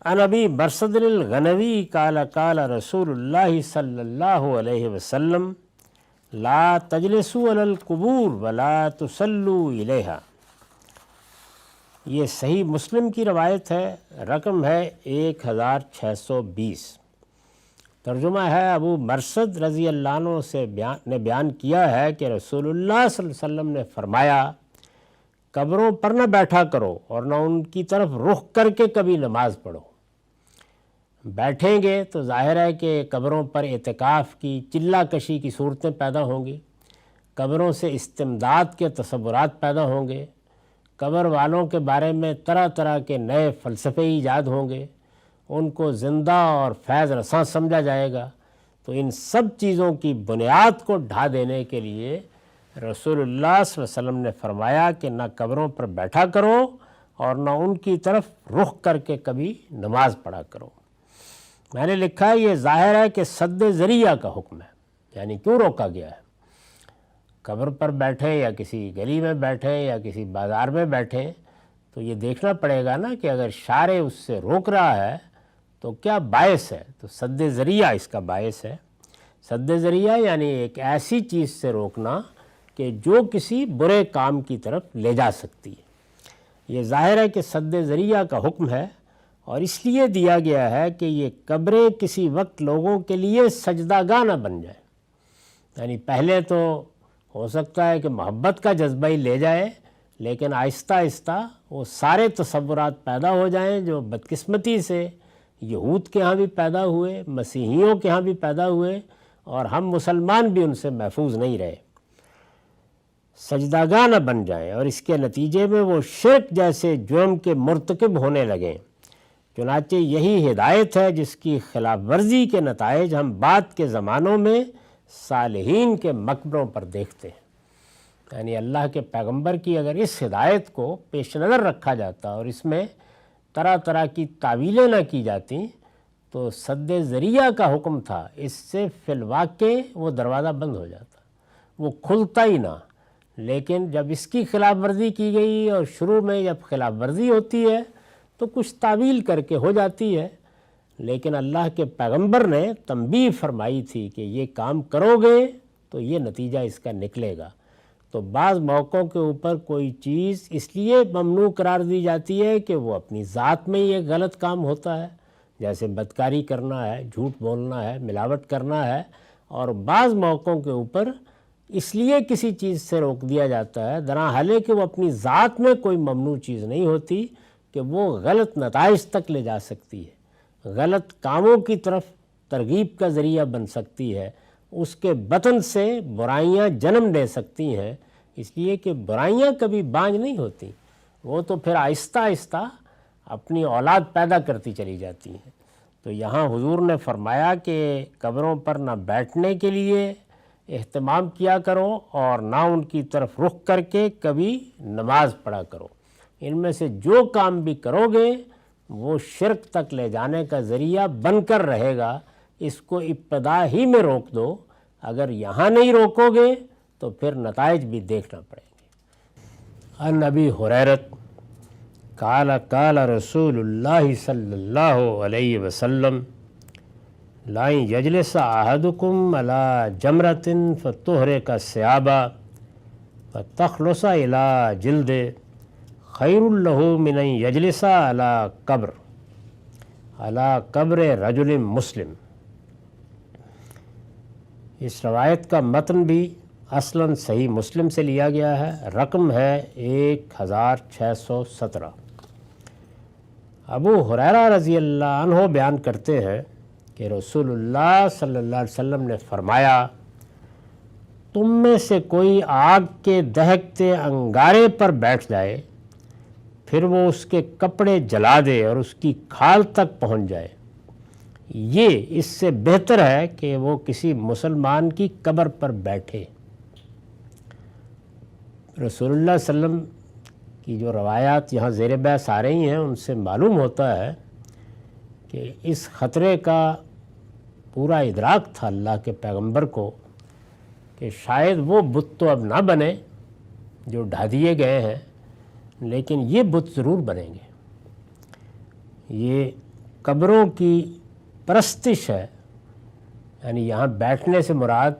عن ابی برصد الغنوی قال قال رسول اللہ صلی اللہ علیہ وسلم لا تجلسوا علی القبور ولا تصلوا الیہا۔ یہ صحیح مسلم کی روایت ہے، رقم ہے 1620۔ ترجمہ ہے ابو مرثد رضی اللہ عنہ نے بیان کیا ہے کہ رسول اللہ صلی اللہ علیہ وسلم نے فرمایا، قبروں پر نہ بیٹھا کرو اور نہ ان کی طرف رخ کر کے کبھی نماز پڑھو۔ بیٹھیں گے تو ظاہر ہے کہ قبروں پر اعتکاف کی چلہ کشی کی صورتیں پیدا ہوں گی، قبروں سے استمداد کے تصورات پیدا ہوں گے، قبر والوں کے بارے میں طرح طرح کے نئے فلسفے ایجاد ہوں گے، ان کو زندہ اور فیض رساں سمجھا جائے گا۔ تو ان سب چیزوں کی بنیاد کو ڈھا دینے کے لیے رسول اللہ صلی اللہ علیہ وسلم نے فرمایا کہ نہ قبروں پر بیٹھا کرو اور نہ ان کی طرف رخ کر کے کبھی نماز پڑھا کرو۔ میں نے لکھا ہے یہ ظاہر ہے کہ سد ذریعہ کا حکم ہے، یعنی کیوں روکا گیا ہے؟ قبر پر بیٹھیں یا کسی گلی میں بیٹھیں یا کسی بازار میں بیٹھیں تو یہ دیکھنا پڑے گا نا کہ اگر شارع اس سے روک رہا ہے تو کیا باعث ہے؟ تو سد ذریعہ اس کا باعث ہے۔ سد ذریعہ یعنی ایک ایسی چیز سے روکنا کہ جو کسی برے کام کی طرف لے جا سکتی ہے۔ یہ ظاہر ہے کہ سد ذریعہ کا حکم ہے، اور اس لیے دیا گیا ہے کہ یہ قبریں کسی وقت لوگوں کے لیے سجدہ گاہ نہ بن جائیں۔ یعنی پہلے تو ہو سکتا ہے کہ محبت کا جذبہ ہی لے جائے، لیکن آہستہ آہستہ وہ سارے تصورات پیدا ہو جائیں جو بدقسمتی سے یہود کے ہاں بھی پیدا ہوئے، مسیحیوں کے ہاں بھی پیدا ہوئے، اور ہم مسلمان بھی ان سے محفوظ نہیں رہے، سجدہ گاہ نہ بن جائیں، اور اس کے نتیجے میں وہ شرک جیسے جرم کے مرتکب ہونے لگیں۔ چنانچہ یہی ہدایت ہے جس کی خلاف ورزی کے نتائج ہم بعد کے زمانوں میں صالحین کے مقبروں پر دیکھتے ہیں۔ یعنی اللہ کے پیغمبر کی اگر اس ہدایت کو پیش نظر رکھا جاتا اور اس میں طرح طرح کی تعویلیں نہ کی جاتی تو سد ذریعہ کا حکم تھا، اس سے فی الواقع وہ دروازہ بند ہو جاتا، وہ کھلتا ہی نہ۔ لیکن جب اس کی خلاف ورزی کی گئی اور شروع میں جب خلاف ورزی ہوتی ہے تو کچھ تعویل کر کے ہو جاتی ہے، لیکن اللہ کے پیغمبر نے تنبیہ فرمائی تھی کہ یہ کام کرو گے تو یہ نتیجہ اس کا نکلے گا۔ تو بعض موقعوں کے اوپر کوئی چیز اس لیے ممنوع قرار دی جاتی ہے کہ وہ اپنی ذات میں ہی ایک غلط کام ہوتا ہے، جیسے بدکاری کرنا ہے، جھوٹ بولنا ہے، ملاوٹ کرنا ہے، اور بعض موقعوں کے اوپر اس لیے کسی چیز سے روک دیا جاتا ہے درحالے کہ وہ اپنی ذات میں کوئی ممنوع چیز نہیں ہوتی کہ وہ غلط نتائج تک لے جا سکتی ہے، غلط کاموں کی طرف ترغیب کا ذریعہ بن سکتی ہے، اس کے بطن سے برائیاں جنم لے سکتی ہیں، اس لیے کہ برائیاں کبھی بانج نہیں ہوتی، وہ تو پھر آہستہ آہستہ اپنی اولاد پیدا کرتی چلی جاتی ہیں۔ تو یہاں حضور نے فرمایا کہ قبروں پر نہ بیٹھنے کے لیے اہتمام کیا کرو اور نہ ان کی طرف رخ کر کے کبھی نماز پڑھا کرو۔ ان میں سے جو کام بھی کرو گے وہ شرک تک لے جانے کا ذریعہ بن کر رہے گا، اس کو ابتدا ہی میں روک دو۔ اگر یہاں نہیں روکو گے تو پھر نتائج بھی دیکھنا پڑیں گے۔ عن ابی ہریرہ قال قال رسول اللہ صلی اللہ علیہ وسلم لا یجلس احدکم علی جمرۃ فتحرق ثیابہ فتخلص الی جلد خیر لہ من ان یجلس علی قبر رجل مسلم۔ اس روایت کا متن بھی اصلاً صحیح مسلم سے لیا گیا ہے، رقم ہے 1617۔ ابو ہریرہ رضی اللہ عنہ بیان کرتے ہیں کہ رسول اللہ صلی اللہ علیہ وسلم نے فرمایا، تم میں سے کوئی آگ کے دہکتے انگارے پر بیٹھ جائے، پھر وہ اس کے کپڑے جلا دے اور اس کی کھال تک پہنچ جائے، یہ اس سے بہتر ہے کہ وہ کسی مسلمان کی قبر پر بیٹھے۔ رسول اللہ صلی اللہ علیہ وسلم کی جو روایات یہاں زیر بحث آ رہی ہیں ان سے معلوم ہوتا ہے کہ اس خطرے کا پورا ادراک تھا اللہ کے پیغمبر کو کہ شاید وہ بت تو اب نہ بنے جو ڈھا دیے گئے ہیں، لیکن یہ بت ضرور بنیں گے۔ یہ قبروں کی پرستش ہے، یعنی یہاں بیٹھنے سے مراد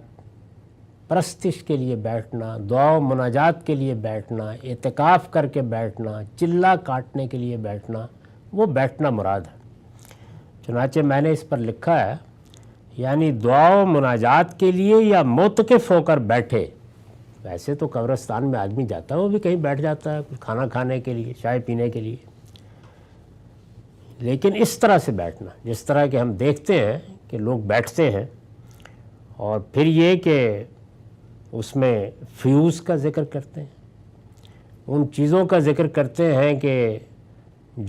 پرستش کے لیے بیٹھنا، دعا و مناجات کے لیے بیٹھنا، اعتکاف کر کے بیٹھنا، چلہ کاٹنے کے لیے بیٹھنا، وہ بیٹھنا مراد ہے۔ چنانچہ میں نے اس پر لکھا ہے، یعنی دعا و مناجات کے لیے یا معتکف ہو کر بیٹھے۔ ویسے تو قبرستان میں آدمی جاتا ہے، وہ بھی کہیں بیٹھ جاتا ہے کچھ کھانا کھانے کے لیے، چائے پینے کے لیے، لیکن اس طرح سے بیٹھنا جس طرح کہ ہم دیکھتے ہیں کہ لوگ بیٹھتے ہیں، اور پھر یہ کہ اس میں فیوز کا ذکر کرتے ہیں، ان چیزوں کا ذکر کرتے ہیں کہ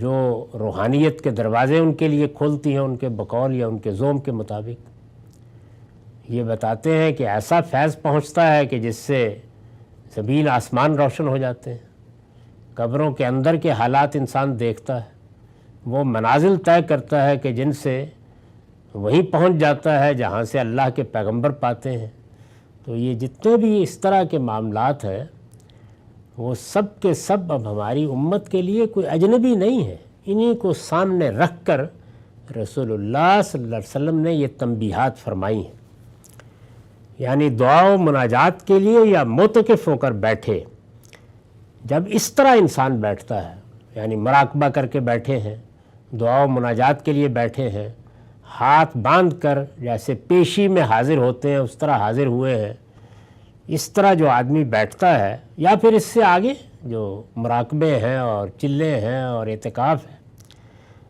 جو روحانیت کے دروازے ان کے لیے کھولتی ہیں ان کے بقول یا ان کے زوم کے مطابق۔ یہ بتاتے ہیں کہ ایسا فیض پہنچتا ہے کہ جس سے زمین آسمان روشن ہو جاتے ہیں، قبروں کے اندر کے حالات انسان دیکھتا ہے، وہ منازل طے کرتا ہے کہ جن سے وہیں پہنچ جاتا ہے جہاں سے اللہ کے پیغمبر پاتے ہیں۔ تو یہ جتنے بھی اس طرح کے معاملات ہیں وہ سب کے سب اب ہماری امت کے لیے کوئی اجنبی نہیں ہے، انہی کو سامنے رکھ کر رسول اللہ صلی اللہ علیہ وسلم نے یہ تنبیہات فرمائی ہیں، یعنی دعا و مناجات کے لیے یا معتکف ہو کر بیٹھے۔ جب اس طرح انسان بیٹھتا ہے، یعنی مراقبہ کر کے بیٹھے ہیں، دعا و مناجات کے لیے بیٹھے ہیں، ہاتھ باندھ کر جیسے پیشی میں حاضر ہوتے ہیں اس طرح حاضر ہوئے ہیں، اس طرح جو آدمی بیٹھتا ہے، یا پھر اس سے آگے جو مراقبے ہیں اور چلے ہیں اور اعتکاف ہے،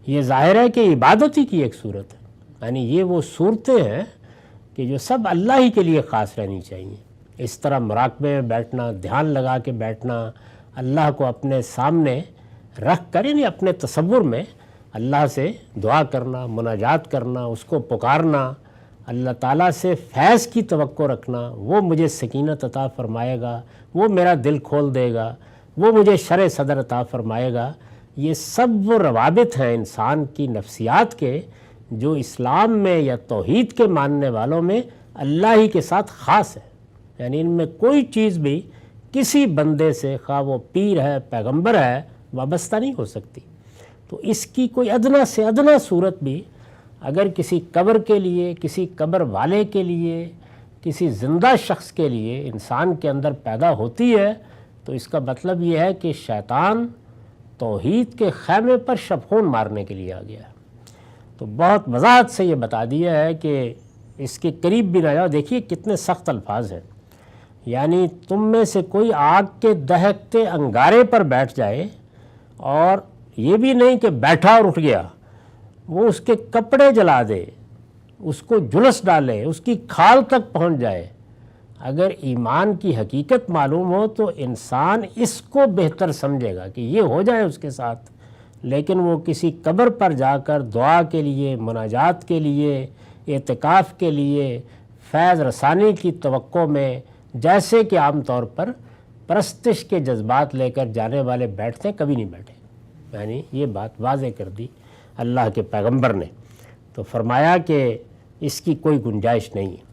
یہ ظاہر ہے کہ عبادت ہی کی ایک صورت ہے، یعنی یہ وہ صورتیں ہیں کہ جو سب اللہ ہی کے لیے خاص رہنی چاہیے۔ اس طرح مراقبے میں بیٹھنا، دھیان لگا کے بیٹھنا، اللہ کو اپنے سامنے رکھ کر، یعنی اپنے تصور میں اللہ سے دعا کرنا، مناجات کرنا، اس کو پکارنا، اللہ تعالیٰ سے فیض کی توقع رکھنا، وہ مجھے سکینت عطا فرمائے گا، وہ میرا دل کھول دے گا، وہ مجھے شرح صدر عطا فرمائے گا۔ یہ سب وہ روابط ہیں انسان کی نفسیات کے جو اسلام میں یا توحید کے ماننے والوں میں اللہ ہی کے ساتھ خاص ہے، یعنی ان میں کوئی چیز بھی کسی بندے سے، خواہ وہ پیر ہے، پیغمبر ہے، وابستہ نہیں ہو سکتی۔ تو اس کی کوئی ادنا سے ادنا صورت بھی اگر کسی قبر کے لیے، کسی قبر والے کے لیے، کسی زندہ شخص کے لیے انسان کے اندر پیدا ہوتی ہے، تو اس کا مطلب یہ ہے کہ شیطان توحید کے خیمے پر شبخون مارنے کے لیے آ گیا ہے۔ تو بہت وضاحت سے یہ بتا دیا ہے کہ اس کے قریب بھی نہ جاؤ۔ دیکھیے کتنے سخت الفاظ ہیں، یعنی تم میں سے کوئی آگ کے دہکتے انگارے پر بیٹھ جائے، اور یہ بھی نہیں کہ بیٹھا اور اٹھ گیا، وہ اس کے کپڑے جلا دے، اس کو جلس ڈالے، اس کی کھال تک پہنچ جائے۔ اگر ایمان کی حقیقت معلوم ہو تو انسان اس کو بہتر سمجھے گا کہ یہ ہو جائے اس کے ساتھ، لیکن وہ کسی قبر پر جا کر دعا کے لیے، مناجات کے لیے، اعتکاف کے لیے، فیض رسانی کی توقع میں، جیسے کہ عام طور پر پرستش کے جذبات لے کر جانے والے بیٹھتے ہیں، کبھی نہیں بیٹھے۔ یعنی یہ بات واضح کر دی اللہ کے پیغمبر نے، تو فرمایا کہ اس کی کوئی گنجائش نہیں ہے۔